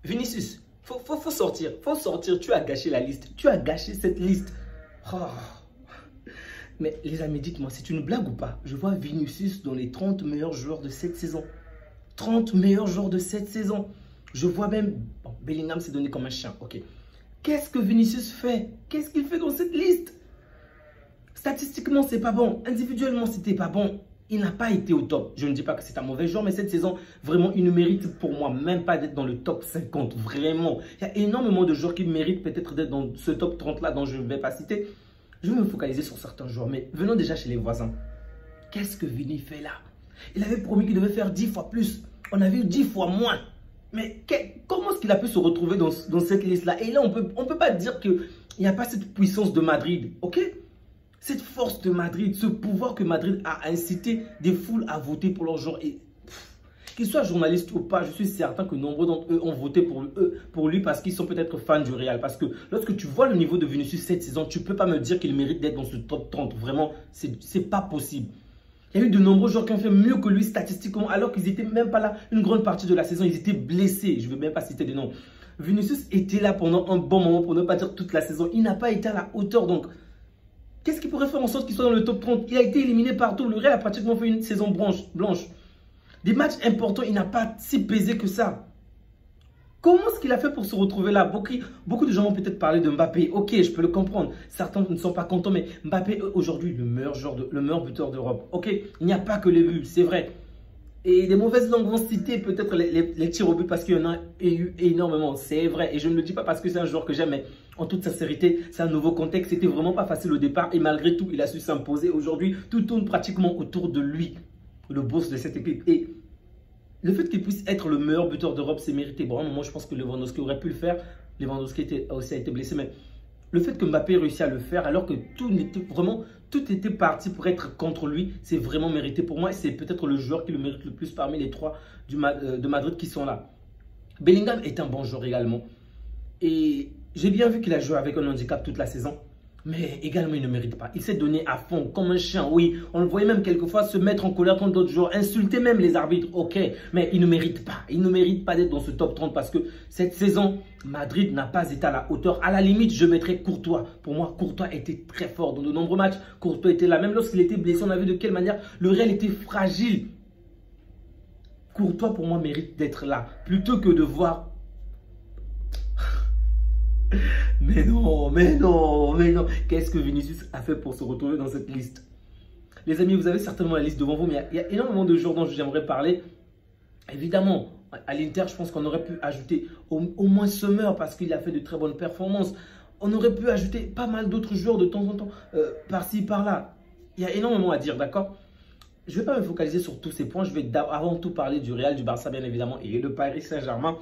Vinicius, faut sortir. Faut sortir. Tu as gâché la liste. Tu as gâché cette liste. Oh. Mais les amis, dites-moi, c'est une blague ou pas? Je vois Vinicius dans les 30 meilleurs joueurs de cette saison. 30 meilleurs joueurs de cette saison. Je vois même... Bon, Bellingham s'est donné comme un chien. Ok. Qu'est-ce que Vinicius fait? Qu'est-ce qu'il fait dans cette liste? Statistiquement, c'est pas bon. Individuellement, c'était pas bon. Il n'a pas été au top. Je ne dis pas que c'est un mauvais joueur, mais cette saison, vraiment, il ne mérite pour moi même pas d'être dans le top 50. Vraiment. Il y a énormément de joueurs qui méritent peut-être d'être dans ce top 30-là dont je ne vais pas citer. Je vais me focaliser sur certains joueurs. Mais venons déjà chez les voisins. Qu'est-ce que Vini fait là? Il avait promis qu'il devait faire 10 fois plus. On a vu 10 fois moins. Mais comment est-ce qu'il a pu se retrouver dans cette liste-là? Et là, on peut pas dire qu'il n'y a pas cette puissance de Madrid. Ok? Cette force de Madrid, ce pouvoir que Madrid a incité des foules à voter pour leur joueur. Et qu'ils soient journalistes ou pas, je suis certain que nombreux d'entre eux ont voté pour lui parce qu'ils sont peut-être fans du Real. Parce que lorsque tu vois le niveau de Vinicius cette saison, tu ne peux pas me dire qu'il mérite d'être dans ce top 30. Vraiment, c'est pas possible. Il y a eu de nombreux joueurs qui ont fait mieux que lui statistiquement alors qu'ils n'étaient même pas là une grande partie de la saison. Ils étaient blessés. Je ne veux même pas citer des noms. Vinicius était là pendant un bon moment, pour ne pas dire toute la saison. Il n'a pas été à la hauteur. Donc, qu'est-ce qui pourrait faire en sorte qu'il soit dans le top 30? Il a été éliminé partout. Le Real a pratiquement fait une saison blanche. Des matchs importants, il n'a pas si pesé que ça. Comment est-ce qu'il a fait pour se retrouver là? Beaucoup de gens vont peut-être parler de Mbappé. Ok, je peux le comprendre. Certains ne sont pas contents, mais Mbappé, aujourd'hui, le meilleur buteur d'Europe. Ok, il n'y a pas que les buts, c'est vrai. Et des mauvaises langues vont citer peut-être les tirs au but parce qu'il y en a eu énormément. C'est vrai. Et je ne le dis pas parce que c'est un joueur que j'aime, mais en toute sincérité, c'est un nouveau contexte. C'était vraiment pas facile au départ. Et malgré tout, il a su s'imposer. Aujourd'hui, tout tourne pratiquement autour de lui, le boss de cette équipe. Et le fait qu'il puisse être le meilleur buteur d'Europe, c'est mérité. Bon, moi, je pense que Lewandowski aurait pu le faire. Lewandowski aussi a été blessé, mais le fait que Mbappé réussit à le faire alors que tout était parti pour être contre lui, c'est vraiment mérité pour moi. Et c'est peut-être le joueur qui le mérite le plus parmi les trois de Madrid qui sont là. Bellingham est un bon joueur également. Et j'ai bien vu qu'il a joué avec un handicap toute la saison. Mais également, il ne mérite pas. Il s'est donné à fond, comme un chien. Oui, on le voyait même quelquefois se mettre en colère contre d'autres joueurs, insulter même les arbitres. Ok, mais il ne mérite pas. Il ne mérite pas d'être dans ce top 30 parce que cette saison, Madrid n'a pas été à la hauteur. À la limite, je mettrais Courtois. Pour moi, Courtois était très fort. Dans de nombreux matchs, Courtois était là. Même lorsqu'il était blessé, on a vu de quelle manière le Real était fragile. Courtois, pour moi, mérite d'être là. Plutôt que de voir... Mais non. Qu'est-ce que Vinicius a fait pour se retrouver dans cette liste? Les amis, vous avez certainement la liste devant vous, mais il y a énormément de joueurs dont j'aimerais parler. Évidemment, à l'Inter, je pense qu'on aurait pu ajouter au moins Sommer parce qu'il a fait de très bonnes performances. On aurait pu ajouter pas mal d'autres joueurs de temps en temps, par-ci, par-là. Il y a énormément à dire, d'accord? Je ne vais pas me focaliser sur tous ces points. Je vais avant tout parler du Real, du Barça, bien évidemment, et de Paris Saint-Germain.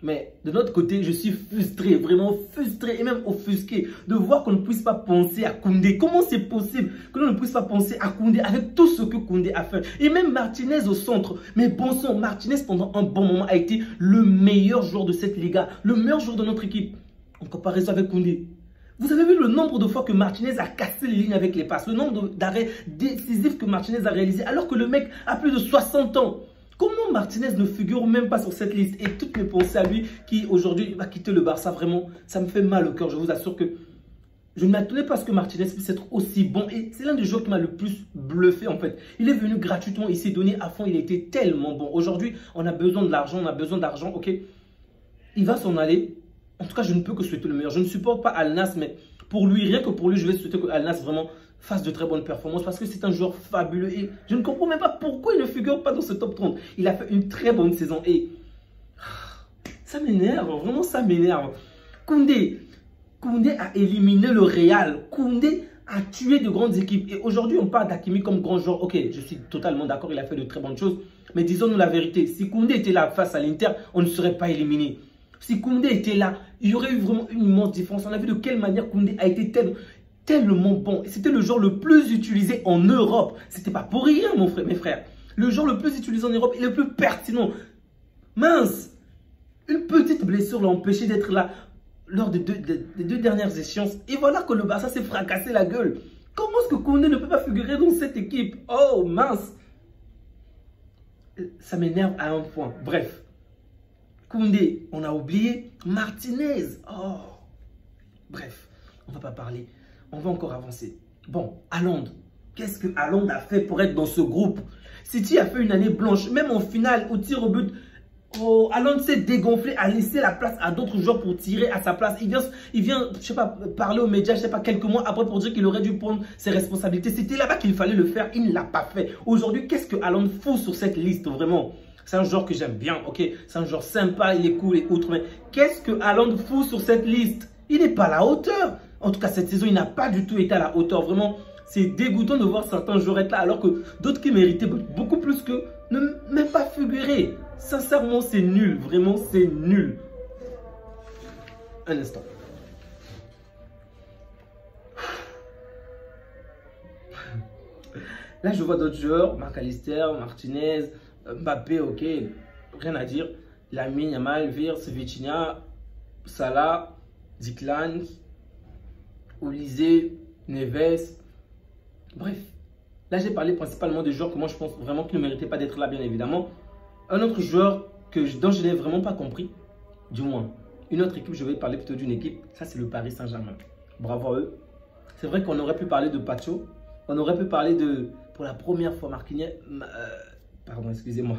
Mais de notre côté, je suis frustré, vraiment frustré et même offusqué de voir qu'on ne puisse pas penser à Koundé. Comment c'est possible que l'on ne puisse pas penser à Koundé avec tout ce que Koundé a fait? Et même Martinez au centre. Mais bon sang, Martinez pendant un bon moment a été le meilleur joueur de cette Liga, le meilleur joueur de notre équipe en comparaison avec Koundé. Vous avez vu le nombre de fois que Martinez a cassé les lignes avec les passes, le nombre d'arrêts décisifs que Martinez a réalisé alors que le mec a plus de 60 ans. Comment Martinez ne figure même pas sur cette liste? Et toutes mes pensées à lui qui aujourd'hui va quitter le Barça, vraiment, ça me fait mal au cœur. Je vous assure que je ne m'attendais pas à ce que Martinez puisse être aussi bon. Et c'est l'un des joueurs qui m'a le plus bluffé en fait. Il est venu gratuitement, il s'est donné à fond, il était tellement bon. Aujourd'hui, on a besoin de l'argent, ok. Il va s'en aller. En tout cas, je ne peux que souhaiter le meilleur. Je ne supporte pas Al Nassr, mais pour lui, rien que pour lui, je vais souhaiter que Al Nassr vraiment fasse de très bonnes performances parce que c'est un joueur fabuleux et je ne comprends même pas pourquoi il ne figure pas dans ce top 30. Il a fait une très bonne saison et ça m'énerve, vraiment ça m'énerve. Koundé a éliminé le Real. Koundé a tué de grandes équipes et aujourd'hui on parle d'Hakimi comme grand joueur. Ok, je suis totalement d'accord, il a fait de très bonnes choses, mais disons-nous la vérité, si Koundé était là face à l'Inter, on ne serait pas éliminé. Si Koundé était là, il y aurait eu vraiment une immense différence. On a vu de quelle manière Koundé a été tellement bon. C'était le joueur le plus utilisé en Europe. C'était pas pour rien, mes frères. Le joueur le plus utilisé en Europe et le plus pertinent. Mince! Une petite blessure l'a empêché d'être là lors des deux dernières échéances. Et voilà que le Barça s'est fracassé la gueule. Comment est-ce que Koundé ne peut pas figurer dans cette équipe? Oh, mince! Ça m'énerve à un point. Bref. Koundé, on a oublié. Martinez. Oh. Bref, on ne va pas parler. On va encore avancer. Bon, Haaland. Qu'est-ce que Haaland a fait pour être dans ce groupe? City a fait une année blanche. Même en finale, au tir au but, oh, Haaland s'est dégonflé, a laissé la place à d'autres joueurs pour tirer à sa place. Il vient, je sais pas, parler aux médias, je sais pas, quelques mois après pour dire qu'il aurait dû prendre ses responsabilités. C'était là-bas qu'il fallait le faire. Il ne l'a pas fait. Aujourd'hui, qu'est-ce que Haaland fout sur cette liste, vraiment? C'est un joueur que j'aime bien, ok? C'est un joueur sympa, il est cool et autres. Mais qu'est-ce que Haaland fout sur cette liste? Il n'est pas à la hauteur. En tout cas, cette saison, il n'a pas du tout été à la hauteur. Vraiment, c'est dégoûtant de voir certains joueurs être là alors que d'autres qui méritaient beaucoup plus que ne même pas figurer. Sincèrement, c'est nul. Vraiment, c'est nul. Un instant. Là, je vois d'autres joueurs. McAllister, Martinez, Mbappé, ok. Rien à dire. Lamine Yamal, Wirtz, Vitinha, Salah, Declan, Olise, Neves. Bref. Là, j'ai parlé principalement des joueurs que moi, je pense vraiment qu'ils ne méritaient pas d'être là, bien évidemment. Un autre joueur dont je n'ai vraiment pas compris, du moins, une autre équipe, je vais parler plutôt d'une équipe, ça c'est le Paris Saint-Germain. Bravo à eux. C'est vrai qu'on aurait pu parler de Pacho, on aurait pu parler de, pour la première fois, pardon, excusez-moi,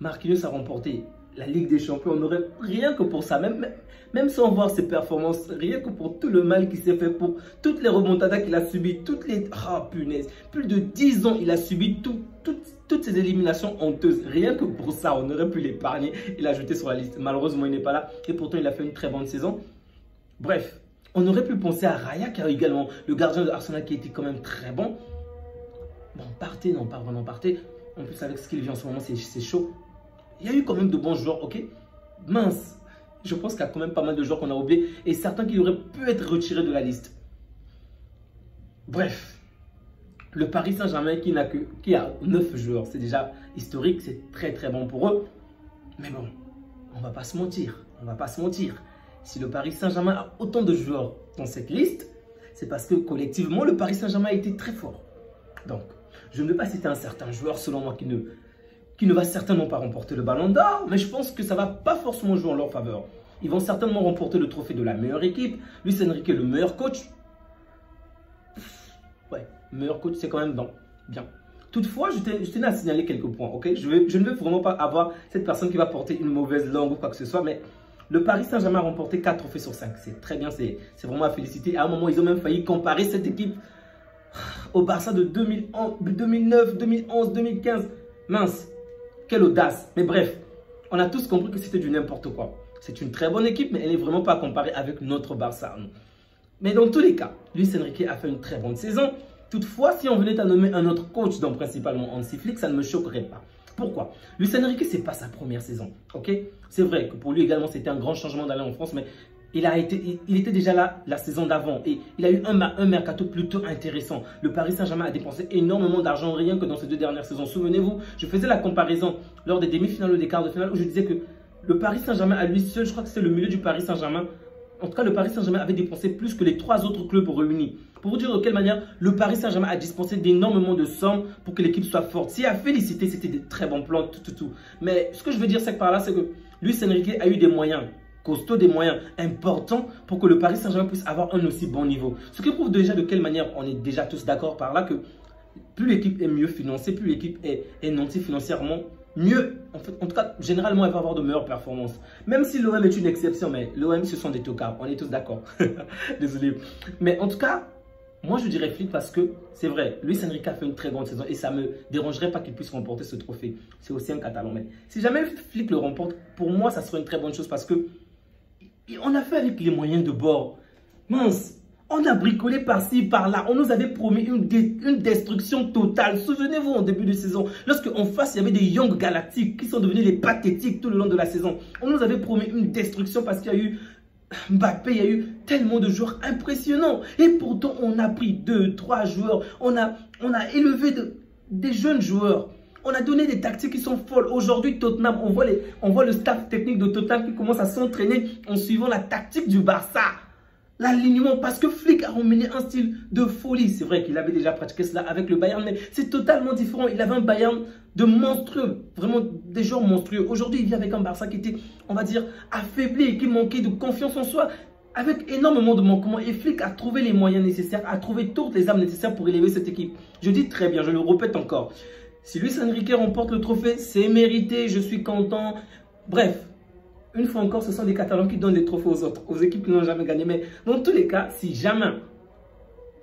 Marquinhos a remporté la Ligue des Champions. On aurait, rien que pour ça, même sans voir ses performances, rien que pour tout le mal qu'il s'est fait, pour toutes les remontadas qu'il a subies, oh punaise, plus de 10 ans, il a subi toutes ces éliminations honteuses. Rien que pour ça, on aurait pu l'épargner et l'ajouter sur la liste. Malheureusement, il n'est pas là et pourtant, il a fait une très bonne saison. Bref, on aurait pu penser à Raya, car également le gardien de Arsenal qui était quand même très bon. Bon, partez, non, pas vraiment partez. En plus, avec ce qu'il vit en ce moment, c'est chaud. Il y a eu quand même de bons joueurs, ok? Mince. Je pense qu'il y a quand même pas mal de joueurs qu'on a oubliés et certains qui auraient pu être retirés de la liste. Bref. Le Paris Saint-Germain qui a 9 joueurs, c'est déjà historique, c'est très très bon pour eux. Mais bon, on va pas se mentir, on va pas se mentir. Si le Paris Saint-Germain a autant de joueurs dans cette liste, c'est parce que collectivement, le Paris Saint-Germain a été très fort. Donc, je ne vais pas citer un certain joueur, selon moi, qui ne va certainement pas remporter le Ballon d'Or, mais je pense que ça ne va pas forcément jouer en leur faveur. Ils vont certainement remporter le trophée de la meilleure équipe. Luis Enrique, le meilleur coach. Ouais, meilleur coach, c'est quand même bien. Toutefois, je tenais à signaler quelques points, ok? Je ne veux vraiment pas avoir cette personne qui va porter une mauvaise langue ou quoi que ce soit, mais le Paris Saint-Germain a remporté 4 trophées sur 5. C'est très bien, c'est vraiment à féliciter. À un moment, ils ont même failli comparer cette équipe au Barça de 2009, 2011, 2015. Mince, quelle audace. Mais bref, on a tous compris que c'était du n'importe quoi. C'est une très bonne équipe, mais elle n'est vraiment pas comparée avec notre Barça. Mais dans tous les cas, Luis Enrique a fait une très bonne saison. Toutefois, si on venait à nommer un autre coach, donc principalement Hansi Flick, ça ne me choquerait pas. Pourquoi? Luis Enrique, ce n'est pas sa première saison. Ok? C'est vrai que pour lui également, c'était un grand changement d'aller en France, mais il était déjà là la saison d'avant et il a eu un mercato plutôt intéressant. Le Paris Saint-Germain a dépensé énormément d'argent rien que dans ces 2 dernières saisons. Souvenez-vous, je faisais la comparaison lors des demi-finales ou des quarts de finale où je disais que le Paris Saint-Germain à lui seul, je crois que c'est le milieu du Paris Saint-Germain. En tout cas, le Paris Saint-Germain avait dépensé plus que les 3 autres clubs réunis. Pour vous dire de quelle manière le Paris Saint-Germain a dépensé d'énormément de sommes pour que l'équipe soit forte. Si à féliciter, c'était des très bons plans, tout. Mais ce que je veux dire, c'est que par là, c'est que Luis Enrique a eu des moyens costauds, des moyens importants pour que le Paris Saint-Germain puisse avoir un aussi bon niveau. Ce qui prouve déjà de quelle manière on est déjà tous d'accord par là que plus l'équipe est mieux financée, plus l'équipe est nantie financièrement, mieux, en tout cas, généralement, elle va avoir de meilleures performances. Même si l'OM est une exception, mais l'OM, ce sont des tocards. On est tous d'accord. Désolé. Mais en tout cas, moi, je dirais Flick parce que c'est vrai, Luis Enrique a fait une très grande saison et ça ne me dérangerait pas qu'il puisse remporter ce trophée. C'est aussi un Catalan. Mais si jamais Flick le remporte, pour moi, ça serait une très bonne chose parce que on a fait avec les moyens de bord. Mince. On a bricolé par-ci, par-là. On nous avait promis une destruction totale. Souvenez-vous, en début de saison, lorsqu'en face, il y avait des Young Galactiques qui sont devenus les pathétiques tout le long de la saison. On nous avait promis une destruction parce qu'il y a eu Mbappé, il y a eu tellement de joueurs impressionnants. Et pourtant, on a pris 2, 3 joueurs. On a élevé des jeunes joueurs. On a donné des tactiques qui sont folles. Aujourd'hui, Tottenham, on voit le staff technique de Tottenham qui commence à s'entraîner en suivant la tactique du Barça. L'alignement, parce que Flick a emmené un style de folie. C'est vrai qu'il avait déjà pratiqué cela avec le Bayern, mais c'est totalement différent. Il avait un Bayern de monstrueux, vraiment des joueurs monstrueux. Aujourd'hui, il vient avec un Barça qui était, on va dire, affaibli, qui manquait de confiance en soi, avec énormément de manquements. Et Flick a trouvé les moyens nécessaires, a trouvé toutes les armes nécessaires pour élever cette équipe. Je dis très bien, je le répète encore. Si Luis Enrique remporte le trophée, c'est mérité, je suis content. Bref, une fois encore, ce sont les Catalans qui donnent les trophées aux autres, aux équipes qui n'ont jamais gagné. Mais dans tous les cas, si jamais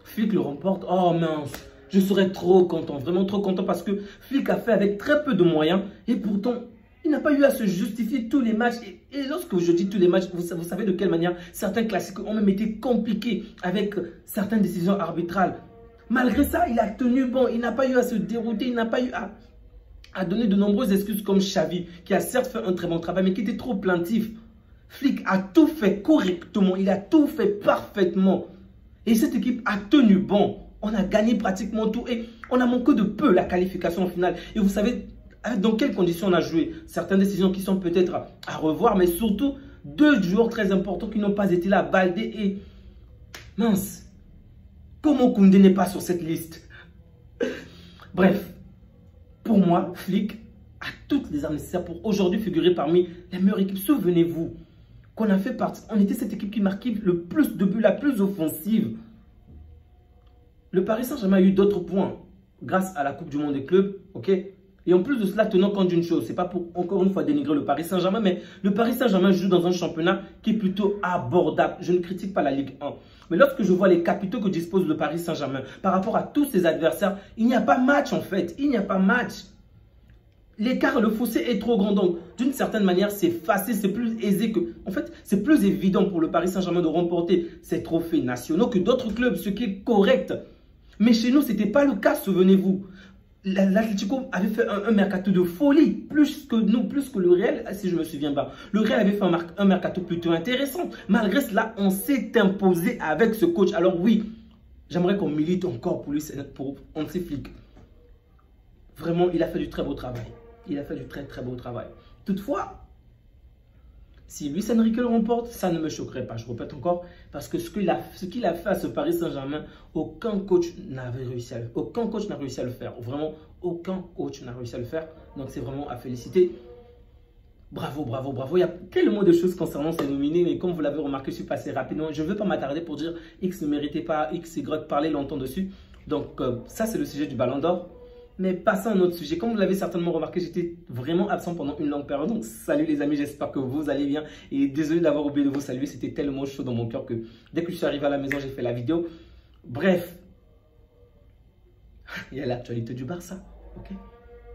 Flick le remporte, oh mince, je serais trop content, vraiment trop content parce que Flick a fait avec très peu de moyens et pourtant, il n'a pas eu à se justifier tous les matchs. Et lorsque je dis tous les matchs, vous savez de quelle manière certains classiques ont même été compliqués avec certaines décisions arbitrales. Malgré ça, il a tenu bon, il n'a pas eu à se dérouter, il n'a pas eu à donner de nombreuses excuses comme Xavi, qui a certes fait un très bon travail, mais qui était trop plaintif. Flick a tout fait correctement, il a tout fait parfaitement. Et cette équipe a tenu bon. On a gagné pratiquement tout et on a manqué de peu la qualification finale. Et vous savez dans quelles conditions on a joué. Certaines décisions qui sont peut-être à revoir, mais surtout deux joueurs très importants qui n'ont pas été là, Baldé et... Mince, comment Koundé n'est pas sur cette liste? Bref, pour moi, Flick a toutes les armes nécessaires pour aujourd'hui figurer parmi les meilleures équipes. Souvenez-vous qu'on a fait partie, on était cette équipe qui marquait le plus de buts, la plus offensive. Le Paris Saint-Germain a eu d'autres points grâce à la Coupe du Monde des clubs, ok? Et en plus de cela, tenant compte d'une chose, c'est pas pour encore une fois dénigrer le Paris Saint-Germain, mais le Paris Saint-Germain joue dans un championnat qui est plutôt abordable. Je ne critique pas la Ligue 1. Mais lorsque je vois les capitaux que dispose le Paris Saint-Germain par rapport à tous ses adversaires, il n'y a pas match en fait. Il n'y a pas match. L'écart, le fossé est trop grand. Donc, d'une certaine manière, c'est facile, c'est plus aisé que... En fait, c'est plus évident pour le Paris Saint-Germain de remporter ses trophées nationaux que d'autres clubs, ce qui est correct. Mais chez nous, ce n'était pas le cas, souvenez-vous. L'Atlético avait fait un mercato de folie, plus que nous, plus que le Real, si je me souviens pas. Le Real avait fait un mercato plutôt intéressant. Malgré cela, on s'est imposé avec ce coach. Alors oui, j'aimerais qu'on milite encore pour lui, pour Hansi Flick. Vraiment, il a fait du très beau travail. Il a fait du très beau travail. Toutefois, si Luis Enrique le remporte, ça ne me choquerait pas. Je répète encore, parce que ce qu'il a fait à ce Paris Saint-Germain, aucun coach n'a réussi à le faire. Vraiment, aucun coach n'a réussi à le faire. Donc, c'est vraiment à féliciter. Bravo, bravo, bravo. Il y a tellement de choses concernant ces nominés, mais comme vous l'avez remarqué, je suis passé rapidement. Je ne veux pas m'attarder pour dire X ne méritait pas, X, Y, parler longtemps dessus. Donc, ça, c'est le sujet du Ballon d'Or. Mais passons à un autre sujet. Comme vous l'avez certainement remarqué, j'étais vraiment absent pendant une longue période. Donc, salut les amis, j'espère que vous allez bien. Et désolé d'avoir oublié de vous saluer. C'était tellement chaud dans mon cœur que dès que je suis arrivé à la maison, j'ai fait la vidéo. Bref, il y a l'actualité du Barça. Ok.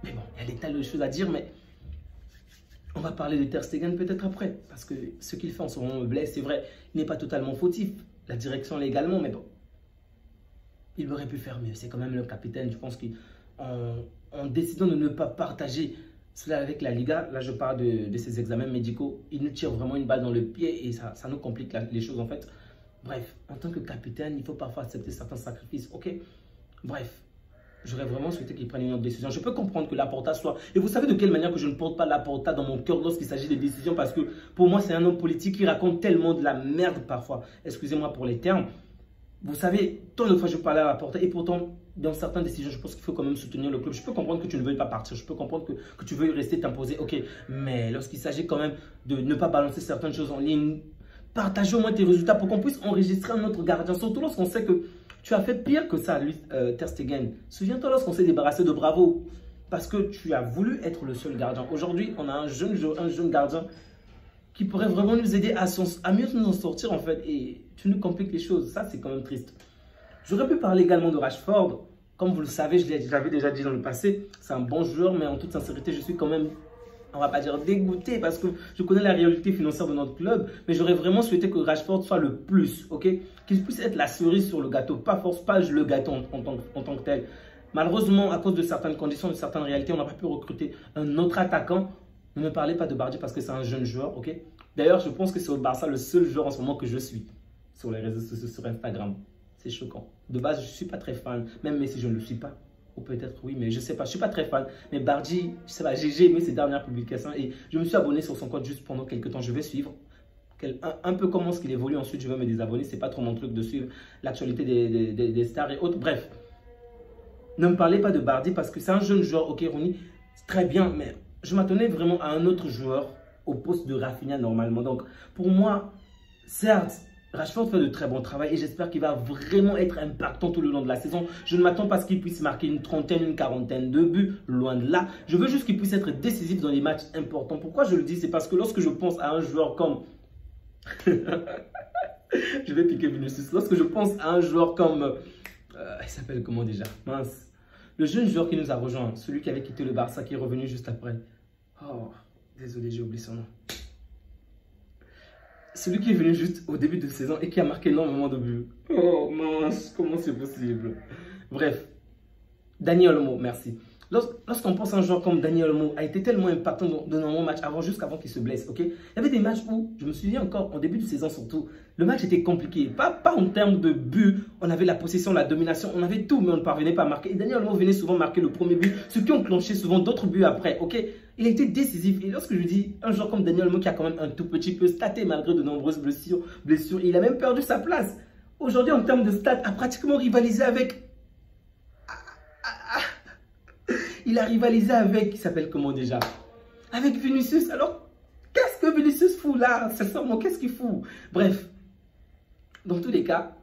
Mais bon, il y a des tas de choses à dire, mais on va parler de Ter Stegen peut-être après. Parce que ce qu'il fait en ce moment me blesse. C'est vrai, il n'est pas totalement fautif. La direction légalement, mais bon. Il aurait pu faire mieux. C'est quand même le capitaine. Je pense qu'il... En décidant de ne pas partager cela avec la Liga, là je parle de ces examens médicaux, il nous tire vraiment une balle dans le pied et ça nous complique les choses en fait. Bref, en tant que capitaine, il faut parfois accepter certains sacrifices, ok? Bref, j'aurais vraiment souhaité qu'il prenne une autre décision. Je peux comprendre que Laporta soit... Et vous savez de quelle manière que je ne porte pas Laporta dans mon cœur lorsqu'il s'agit de décisions, parce que pour moi c'est un homme politique qui raconte tellement de la merde parfois. Excusez-moi pour les termes. Vous savez, tant de fois je parlais à Laporta et pourtant, dans certaines décisions, je pense qu'il faut quand même soutenir le club. Je peux comprendre que tu ne veuilles pas partir, je peux comprendre que tu veuilles rester, t'imposer, ok. Mais lorsqu'il s'agit quand même de ne pas balancer certaines choses en ligne, partager au moins tes résultats pour qu'on puisse enregistrer un autre gardien. Surtout lorsqu'on sait que tu as fait pire que ça, lui, Ter Stegen. Souviens-toi lorsqu'on s'est débarrassé de Bravo, parce que tu as voulu être le seul gardien. Aujourd'hui, on a un jeune gardien qui pourrait vraiment nous aider à mieux nous en sortir en fait. Et tu nous compliques les choses. Ça, c'est quand même triste. J'aurais pu parler également de Rashford. Comme vous le savez, je l'avais déjà dit dans le passé. C'est un bon joueur, mais en toute sincérité, je suis quand même, on va pas dire dégoûté parce que je connais la réalité financière de notre club. Mais j'aurais vraiment souhaité que Rashford soit le plus, ok? Qu'il puisse être la cerise sur le gâteau, pas le gâteau en tant que tel. Malheureusement, à cause de certaines conditions, de certaines réalités, on n'a pas pu recruter un autre attaquant. Ne me parlez pas de Bardi parce que c'est un jeune joueur, ok? D'ailleurs, je pense que c'est au Barça le seul joueur en ce moment que je suis sur les réseaux sociaux, sur Instagram. C'est choquant. De base, je ne suis pas très fan, même si je ne le suis pas. Ou peut-être oui, mais je ne sais pas. Je ne suis pas très fan. Mais Bardi, je sais pas, j'ai aimé ses dernières publications et je me suis abonné sur son compte juste pendant quelques temps. Je vais suivre un peu comment est-ce qu'il évolue. Ensuite, je vais me désabonner. Ce n'est pas trop mon truc de suivre l'actualité des stars et autres. Bref, ne me parlez pas de Bardi parce que c'est un jeune joueur, ok, Ronny. très bien, mais je m'attendais vraiment à un autre joueur au poste de Rafinha normalement. Donc, pour moi, certes, Rashford fait de très bon travail et j'espère qu'il va vraiment être impactant tout le long de la saison. Je ne m'attends pas à ce qu'il puisse marquer une trentaine, une quarantaine de buts, loin de là. Je veux juste qu'il puisse être décisif dans les matchs importants. Pourquoi je le dis? C'est parce que lorsque je pense à un joueur comme... je vais piquer Vinicius. Lorsque je pense à un joueur comme... il s'appelle comment déjà? Mince. Le jeune joueur qui nous a rejoint, celui qui avait quitté le Barça, qui est revenu juste après. Oh, désolé, j'ai oublié son nom. Celui qui est venu juste au début de saison et qui a marqué énormément de buts. Oh mince, comment c'est possible? Bref, Dani Olmo, merci. Lorsqu'on pense à un joueur comme Dani Olmo, a été tellement impactant dans nombreux matchs avant, jusqu'avant qu'il se blesse, ok? Il y avait des matchs où, je me souviens encore, en début de saison surtout, le match était compliqué. Pas en termes de buts, on avait la possession, la domination, on avait tout, mais on ne parvenait pas à marquer. Et Dani Olmo venait souvent marquer le premier but, ce qui enclenchait souvent d'autres buts après, ok? Il a été décisif. Et lorsque je dis un joueur comme Dani Olmo qui a quand même un tout petit peu staté malgré de nombreuses blessures, il a même perdu sa place. Aujourd'hui, en termes de stats, a pratiquement rivalisé avec... Il a rivalisé avec... Il s'appelle comment déjà? Avec Vinicius. Alors, qu'est-ce que Vinicius fout là? Sincèrement, qu'est-ce qu'il fout? Bref, dans tous les cas,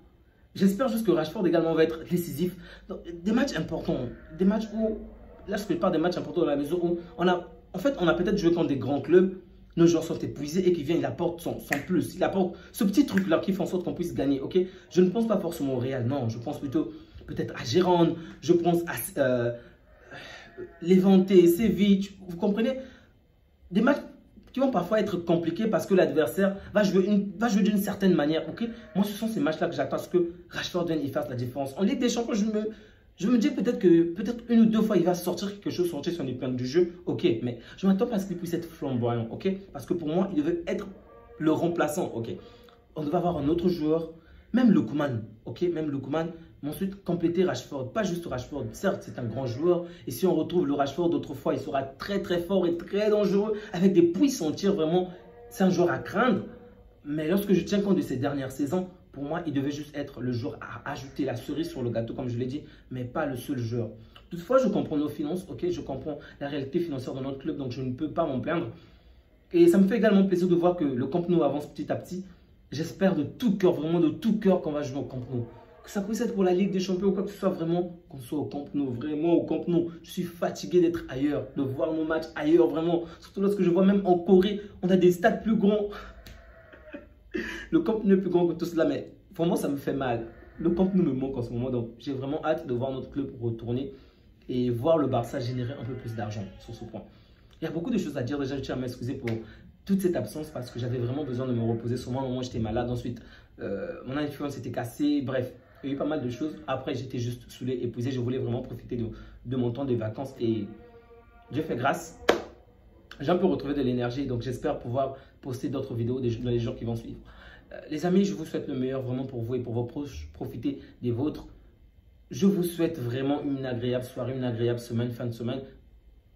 j'espère juste que Rashford également va être décisif. Donc, des matchs importants. Des matchs où... Là, je parle des matchs importants dans la mesure où on a... En fait, on a peut-être joué contre des grands clubs, nos joueurs sont épuisés et qui vient, il apporte son plus. Il apporte ce petit truc-là qui fait en sorte qu'on puisse gagner, ok? Je ne pense pas forcément au Real, non. Je pense plutôt peut-être à Gérone, je pense à Levante, Séville, vous comprenez? Des matchs qui vont parfois être compliqués parce que l'adversaire va jouer d'une certaine manière, ok? Moi, ce sont ces matchs-là que j'attends, parce que Rashford vienne y fasse la différence. En Ligue des Champions, je me dis peut-être une ou deux fois, il va sortir quelque chose, sortir son épingle du jeu. Ok, mais je m'attends pas à ce qu'il puisse être flamboyant. Ok, parce que pour moi, il devait être le remplaçant. Ok, on devait avoir un autre joueur, même Lookman. Ok, même Lookman. Mais ensuite, compléter Rashford. Pas juste Rashford. Certes, c'est un grand joueur. Et si on retrouve le Rashford d'autrefois, il sera très très fort et très dangereux. Avec des puissants tirs, vraiment. C'est un joueur à craindre. Mais lorsque je tiens compte de ces dernières saisons, pour moi, il devait juste être le joueur à ajouter la cerise sur le gâteau, comme je l'ai dit, mais pas le seul joueur. Toutefois, je comprends nos finances, ok, je comprends la réalité financière de notre club, donc je ne peux pas m'en plaindre. Et ça me fait également plaisir de voir que le Camp Nou avance petit à petit. J'espère de tout cœur, vraiment de tout cœur qu'on va jouer au Camp Nou. Que ça puisse être pour la Ligue des Champions ou quoi que ce soit, vraiment, qu'on soit au Camp Nou, vraiment au Camp Nou. Je suis fatigué d'être ailleurs, de voir nos matchs ailleurs, vraiment. Surtout lorsque je vois même en Corée, on a des stades plus grands. Le Camp Nou est plus grand que tout cela, mais pour moi, ça me fait mal. Le Camp Nou me manque en ce moment, donc j'ai vraiment hâte de voir notre club retourner et voir le Barça générer un peu plus d'argent sur ce point. Il y a beaucoup de choses à dire. Déjà, je tiens à m'excuser pour toute cette absence parce que j'avais vraiment besoin de me reposer. Sûrement, au moment où j'étais malade. Ensuite, mon influence s'était cassée. Bref, il y a eu pas mal de choses. Après, j'étais juste saoulé, épuisé. Je voulais vraiment profiter de mon temps de vacances et Dieu fait grâce. J'ai un peu retrouvé de l'énergie, donc j'espère pouvoir poster d'autres vidéos dans les jours qui vont suivre. Les amis, je vous souhaite le meilleur vraiment pour vous et pour vos proches. Profitez des vôtres. Je vous souhaite vraiment une agréable soirée, une agréable semaine, fin de semaine.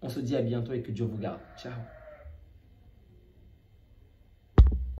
On se dit à bientôt et que Dieu vous garde. Ciao.